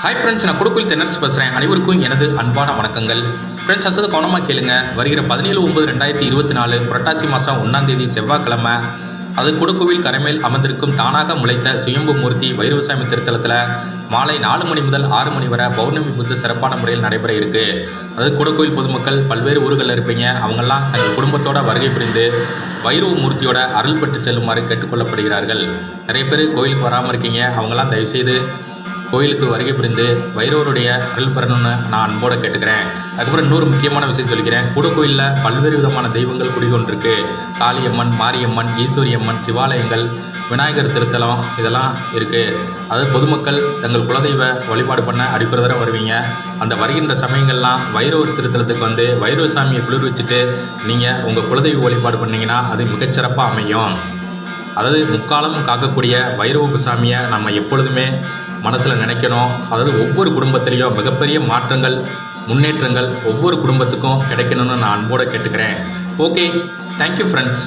Hi friends, நான் கொடுக்கல் தென்னரசு பேசுகிறேன். அனைவருக்கும் எனது அன்பான வணக்கங்கள். ஃப்ரெண்ட்ஸ், அசது கவனமாக கேளுங்க. வருகிற 17/9/2024 புரட்டாசி மாதம் 1ஆம் தேதி செவ்வாய்க்கிழமை அது கொடுக்கோவில் கரைமேல் அமர்ந்திருக்கும் தானாக முளைத்த சுயம்பு மூர்த்தி வைரவசாமி திருத்தலத்தில் மாலை 4 மணி முதல் 6 மணி வரை பௌர்ணமி பூஜை சிறப்பான முறையில் நடைபெற இருக்கு. அது கொடுக்கோவில் பொதுமக்கள் பல்வேறு ஊர்களில் இருப்பீங்க. அவங்கெல்லாம் தங்கள் குடும்பத்தோட வருகை புரிந்து வைரவ மூர்த்தியோட அருள் பெற்று செல்லுமாறு கேட்டுக்கொள்ளப்படுகிறார்கள். நிறைய பேர் கோயிலுக்கு வராமல் இருக்கீங்க. அவங்கெல்லாம் தயவுசெய்து கோயிலுக்கு வருகை புரிந்து வைரவருடைய அருள் பெறணும்னு நான் அன்போடு கேட்டுக்கிறேன். அதுக்கப்புறம் இன்னொரு முக்கியமான விஷயம் சொல்லிக்கிறேன். கூடக்கோயிலில் பல்வேறு விதமான தெய்வங்கள் குடிகொண்டிருக்கு. காளியம்மன், மாரியம்மன், ஈஸ்வரியம்மன், சிவாலயங்கள், விநாயகர் திருத்தலம் இதெல்லாம் இருக்குது. அது பொதுமக்கள் தங்கள் குலதெய்வ வழிபாடு பண்ண அடிப்படை வருவீங்க. அந்த வருகின்ற சமயங்கள்லாம் வைரவர் திருத்தலத்துக்கு வந்து வைரவசாமியை குளிர் வச்சுட்டு நீங்கள் உங்கள் குலதெய்வ வழிபாடு பண்ணிங்கன்னா அது மிகச்சிறப்பாக அமையும். அதாவது முக்காலம் காக்கக்கூடிய வைரவ சாமியை நம்ம எப்பொழுதுமே மனசில் நினைக்கணும். அதாவது ஒவ்வொரு குடும்பத்திலையும் மிகப்பெரிய மாற்றங்கள், முன்னேற்றங்கள் ஒவ்வொரு குடும்பத்துக்கும் கிடைக்கணும்னு நான் அன்போடு கேட்டுக்கிறேன். Okay, thank you friends.